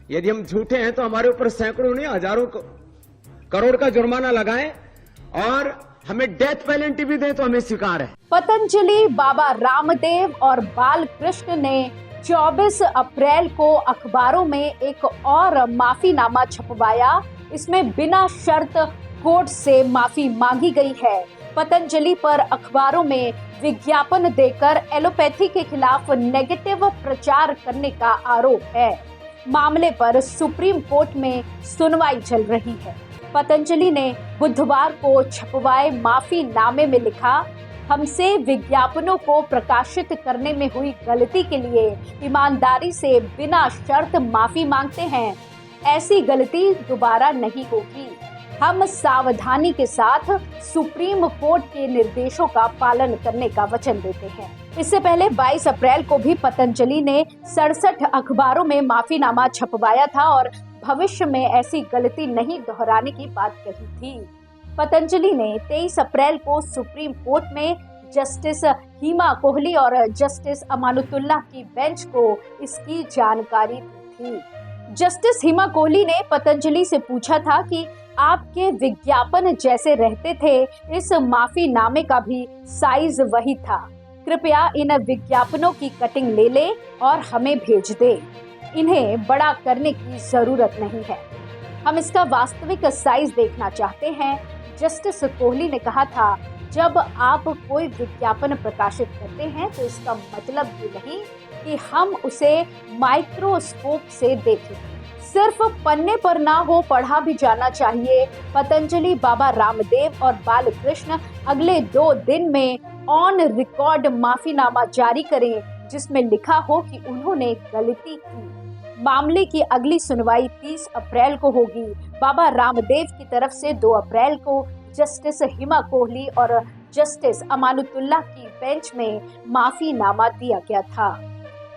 यदि हम झूठे हैं तो हमारे ऊपर सैकड़ों नहीं हजारों करोड़ का जुर्माना लगाएं और हमें डेथ पेनल्टी भी दे तो हमें स्वीकार है। पतंजलि, बाबा रामदेव और बालकृष्ण ने 24 अप्रैल को अखबारों में एक और माफीनामा छपवाया। इसमें बिना शर्त कोर्ट से माफी मांगी गई है। पतंजलि पर अखबारों में विज्ञापन देकर एलोपैथी के खिलाफ नेगेटिव प्रचार करने का आरोप है। मामले पर सुप्रीम कोर्ट में सुनवाई चल रही है। पतंजलि ने बुधवार को छपवाए माफीनामे में लिखा, हमसे विज्ञापनों को प्रकाशित करने में हुई गलती के लिए ईमानदारी से बिना शर्त माफी मांगते हैं। ऐसी गलती दोबारा नहीं होगी। हम सावधानी के साथ सुप्रीम कोर्ट के निर्देशों का पालन करने का वचन देते हैं। इससे पहले 22 अप्रैल को भी पतंजलि ने 67 अखबारों में माफीनामा छपवाया था और भविष्य में ऐसी गलती नहीं दोहराने की बात कही थी। पतंजलि ने 23 अप्रैल को सुप्रीम कोर्ट में जस्टिस हिमा कोहली और जस्टिस अमानुतुल्लाह की बेंच को इसकी जानकारी दी थी। जस्टिस हिमा कोहली ने पतंजलि से पूछा था कि आपके विज्ञापन जैसे रहते थे, इस माफीनामे का भी साइज वही था। कृपया इन विज्ञापनों की कटिंग ले ले और हमें भेज दे। इन्हें बड़ा करने की जरूरत नहीं है। हम इसका वास्तविक साइज देखना चाहते हैं। जस्टिस कोहली ने कहा था, जब आप कोई विज्ञापन प्रकाशित करते हैं तो इसका मतलब ये नहीं कि हम उसे माइक्रोस्कोप से देखें। सिर्फ पन्ने पर ना हो, पढ़ा भी जाना चाहिए। पतंजलि, बाबा रामदेव और बालकृष्ण अगले 2 दिन में ऑन रिकॉर्ड माफीनामा जारी करें जिसमें लिखा हो कि उन्होंने गलती की। मामले की अगली सुनवाई 30 अप्रैल को होगी। बाबा रामदेव की तरफ से 2 अप्रैल को जस्टिस हिमा कोहली और जस्टिस अमानुतुल्लाह की बेंच में माफीनामा दिया गया था।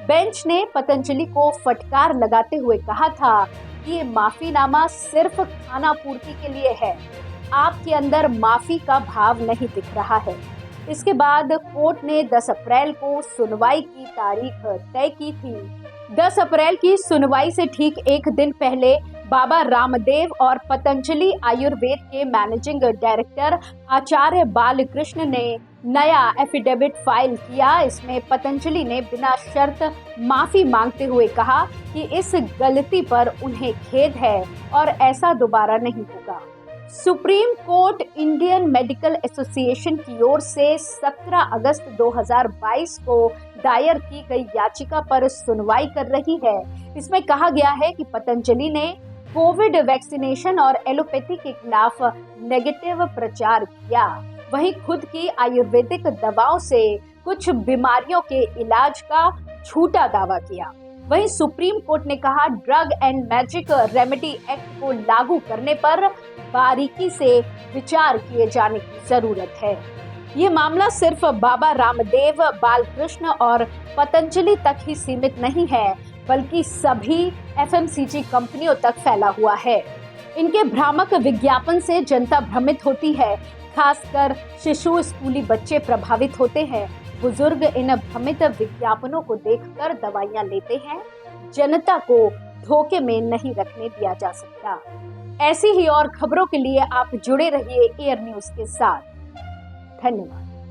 बेंच ने पतंजलि को फटकार लगाते हुए कहा था कि ये माफीनामा सिर्फ खाना पूर्ति के लिए है। आपके अंदर माफी का भाव नहीं दिख रहा है। इसके बाद कोर्ट ने 10 अप्रैल को सुनवाई की तारीख तय की थी। 10 अप्रैल की सुनवाई से ठीक एक दिन पहले बाबा रामदेव और पतंजलि आयुर्वेद के मैनेजिंग डायरेक्टर आचार्य बालकृष्ण ने नया एफिडेविट फाइल किया। इसमें पतंजलि ने बिना शर्त माफी मांगते हुए कहा कि इस गलती पर उन्हें खेद है और ऐसा दोबारा नहीं होगा। Supreme court Indian medical association की ओर से 17 अगस्त 2022 को दायर की गई याचिका पर सुनवाई कर रही है। इसमें कहा गया है कि पतंजलि ने कोविड वैक्सीनेशन और एलोपैथी के खिलाफ नेगेटिव प्रचार किया। वहीं खुद की आयुर्वेदिक दवाओं से कुछ बीमारियों के इलाज का झूठा दावा किया। वहीं सुप्रीम कोर्ट ने कहा, drug and magic remedy act को लागू करने पर बारीकी से विचार किए जाने की जरूरत है। ये मामला सिर्फ बाबा रामदेव, बालकृष्ण और पतंजलि तक ही सीमित नहीं है, बल्कि सभी एफएमसीजी कंपनियों तक फैला हुआ है। इनके भ्रामक विज्ञापन से जनता भ्रमित होती है। खासकर शिशु, स्कूली बच्चे प्रभावित होते हैं। बुजुर्ग इन भ्रमित विज्ञापनों को देखकर दवाइयां लेते हैं। जनता को धोखे में नहीं रखने दिया जा सकता। ऐसी ही और खबरों के लिए आप जुड़े रहिए एयर न्यूज के साथ। धन्यवाद।